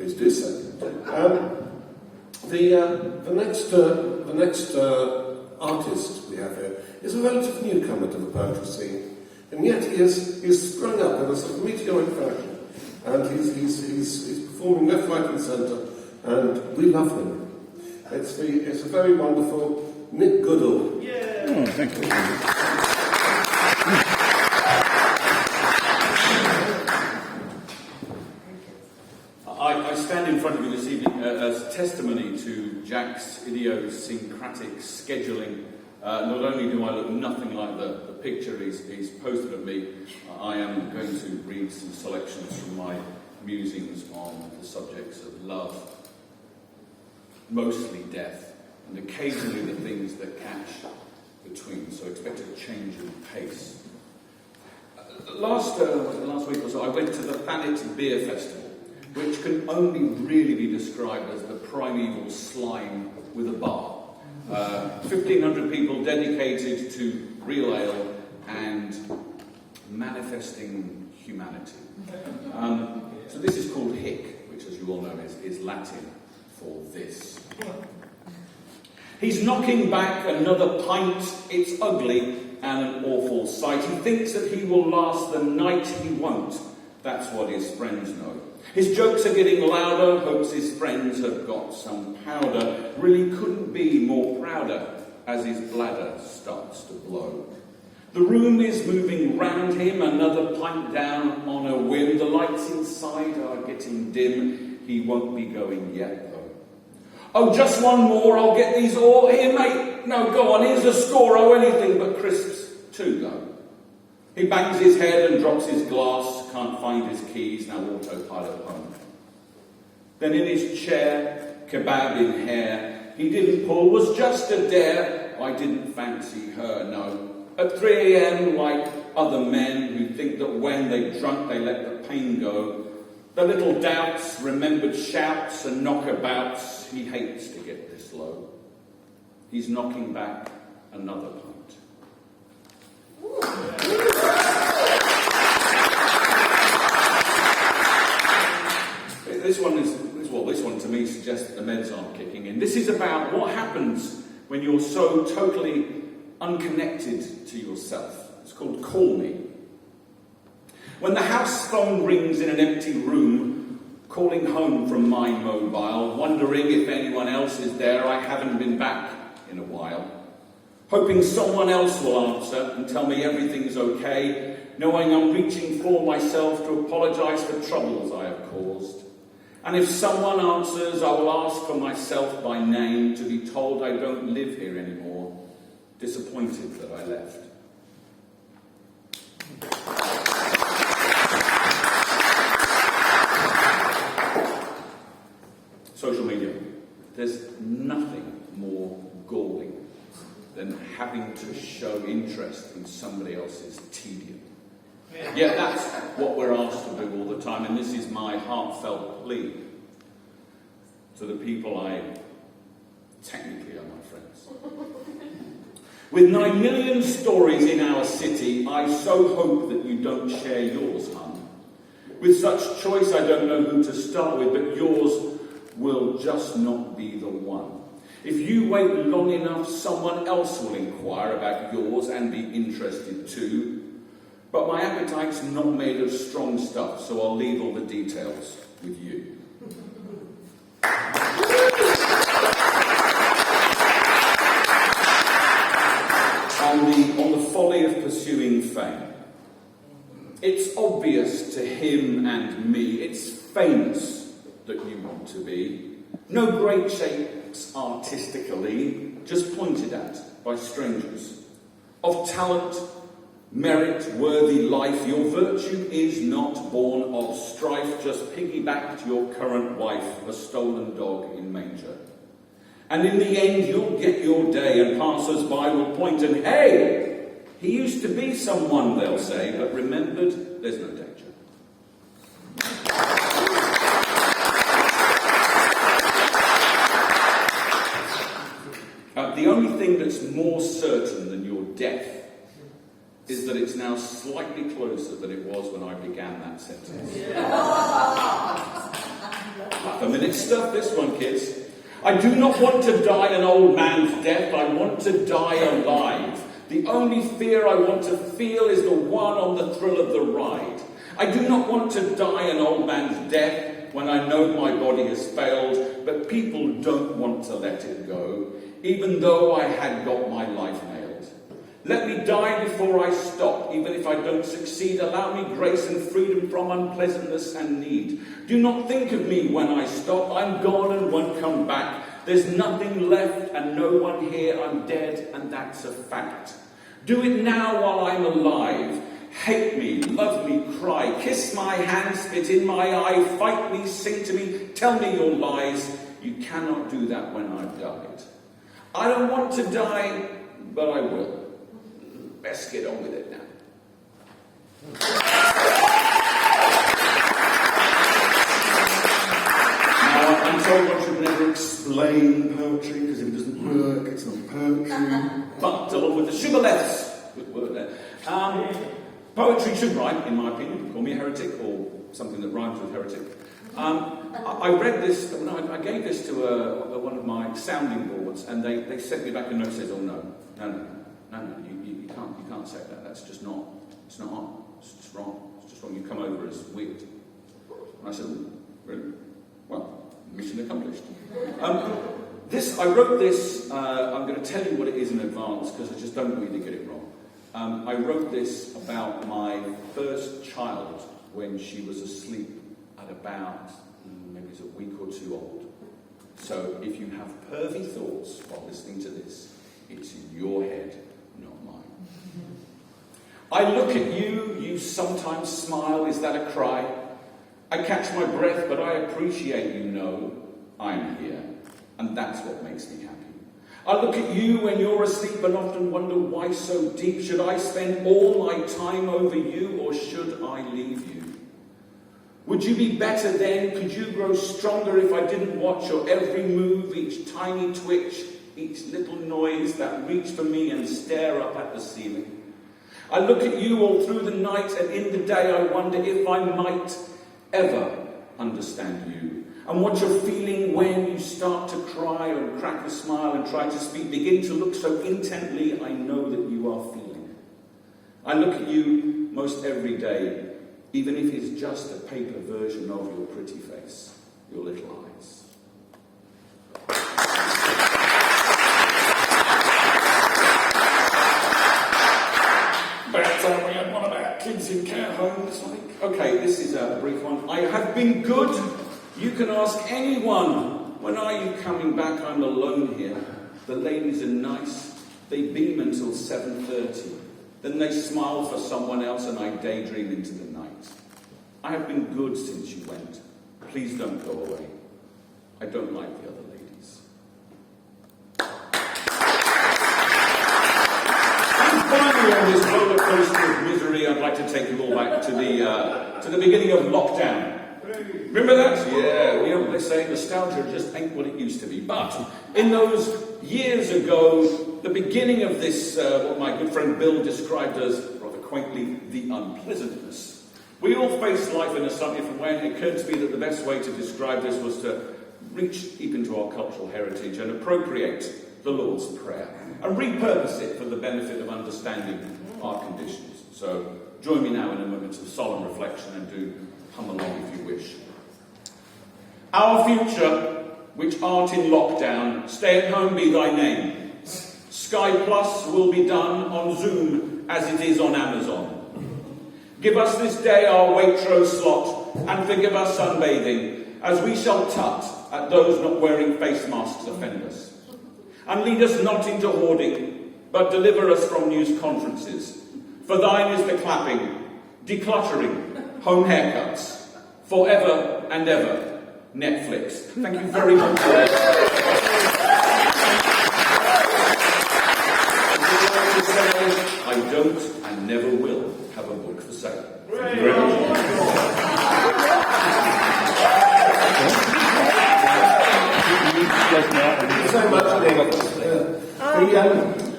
please do so. The next artist we have here is a relative newcomer to the poetry scene, and yet he's sprung up in a sort of meteoric fashion, and he's performing left, right, and centre, and we love him. It's a very wonderful Nick Goodall. Yeah. Oh, thank you. I stand in front of you this evening as testimony to Jack's idiosyncratic scheduling. Not only do I look nothing like the picture he's posted of me, I am going to read some selections from my musings on the subjects of love, mostly death, and occasionally the things that catch between, so expect a change in pace. Last week or so I went to the Thanet Beer Festival, which can only really be described as the primeval slime with a bar. 1,500 people dedicated to real ale and manifesting humanity. So this is called Hic, which as you all know is Latin for this. He's knocking back another pint, it's ugly and an awful sight. He thinks that he will last the night, he won't. That's what his friends know. His jokes are getting louder, hopes his friends have got some powder. Really couldn't be more prouder as his bladder starts to blow. The room is moving round him, another pint down on a whim. The lights inside are getting dim, he won't be going yet though. Oh, just one more, I'll get these all. Here mate, no go on, here's a score, oh anything but crisps too though. He bangs his head and drops his glass, can't find his keys, now autopilot home. Then in his chair, kebab in hair, he didn't pull, was just a dare, I didn't fancy her, no. At 3 a.m, like other men who think that when they drunk they let the pain go, the little doubts, remembered shouts and knockabouts, he hates to get this low. He's knocking back another pint. This one to me suggests that the meds aren't kicking in. This is about what happens when you're so totally unconnected to yourself. It's called Call Me. When the house phone rings in an empty room, calling home from my mobile, wondering if anyone else is there, I haven't been back in a while. Hoping someone else will answer and tell me everything's okay, knowing I'm reaching for myself to apologise for troubles I have caused. And if someone answers, I will ask for myself by name to be told I don't live here anymore, disappointed that I left. Social media. There's nothing more galling than having to show interest in somebody else's tedium. Yeah, that's what we're asked to do all the time, and this is my heartfelt plea to the people I technically are my friends. With 9 million stories in our city, I so hope that you don't share yours, hun. With such choice, I don't know who to start with, but yours will just not be the one. If you wait long enough, someone else will inquire about yours and be interested too. But my appetite's not made of strong stuff, so I'll leave all the details with you. On the folly of pursuing fame. It's obvious to him and me, it's famous that you want to be. No great shapes artistically, just pointed at by strangers. Of talent, merit-worthy life, your virtue is not born of strife, just piggybacked your current wife, a stolen dog in manger. And in the end you'll get your day, and passers-by will point and, hey, he used to be someone, they'll say, but remembered, there's no danger. The only thing that's more certain than your death is that it's now slightly closer than it was when I began that sentence. Yeah. A minute stuff, this one, kids. I do not want to die an old man's death. I want to die alive. The only fear I want to feel is the one on the thrill of the ride. I do not want to die an old man's death when I know my body has failed, but people don't want to let it go, even though I had got my life nailed. Let me die before I stop, even if I don't succeed. Allow me grace and freedom from unpleasantness and need. Do not think of me when I stop. I'm gone and won't come back. There's nothing left and no one here. I'm dead, and that's a fact. Do it now while I'm alive. Hate me, love me, cry. Kiss my hand, spit in my eye. Fight me, sing to me, tell me your lies. You cannot do that when I've died. I don't want to die, but I will. Best get on with it now. Now, I'm told one should never explain poetry, because if it doesn't work, it's not poetry. But, along with the shibboleths, good word there, poetry should rhyme, in my opinion. Call me a heretic, or something that rhymes with heretic. I read this, I gave this to one of my sounding boards, and they sent me back a note that says, oh no, you can't say that. That's just not, it's not on. It's just wrong. It's just wrong. You come over as weird. And I said, really? Well, mission accomplished. I wrote this, I'm going to tell you what it is in advance, because I just don't really get it wrong. I wrote this about my first child when she was asleep at about, maybe it's a week or two old. So if you have pervy thoughts while listening to this, it's in your head, not mine. I look at you, you sometimes smile, is that a cry? I catch my breath, but I appreciate you know I'm here, and that's what makes me happy. I look at you when you're asleep and often wonder why so deep. Should I spend all my time over you, or should I leave you? Would you be better then? Could you grow stronger if I didn't watch your every move, each tiny twitch, each little noise that reach for me and stare up at the ceiling? I look at you all through the night, and in the day I wonder if I might ever understand you, and what you're feeling when you start to cry or crack a smile and try to speak, begin to look so intently I know that you are feeling. I look at you most every day, even if it's just a paper version of your pretty face, your little eyes. But we had one about kids in care homes. Okay, this is a brief one. I have been good. You can ask anyone. When are you coming back? I'm alone here. The ladies are nice. They beam until 7:30. Then they smile for someone else and I daydream into the night. I have been good since you went. Please don't go away. I don't like the other ladies. And finally, on this roller coaster of misery, I'd like to take you all back to the beginning of lockdown. Remember that? Yeah, they say nostalgia just ain't what it used to be. But in those years ago, the beginning of this, what my good friend Bill described as, rather quaintly, the unpleasantness. We all face life in a slightly different way, and it occurred to me that the best way to describe this was to reach deep into our cultural heritage and appropriate the Lord's Prayer and repurpose it for the benefit of understanding our conditions. So join me now in a moment of solemn reflection and do come along if you wish. Our future, which art in lockdown, stay at home be thy name. Sky Plus will be done on Zoom as it is on Amazon. Give us this day our Waitrose slot, and forgive us sunbathing, as we shall tut at those not wearing face masks offend us. And lead us not into hoarding, but deliver us from news conferences. For thine is the clapping, decluttering, home haircuts, forever and ever, Netflix. Thank you very much. I don't and never will have a book for sale. Thank you very much. Thank you so much, Nick.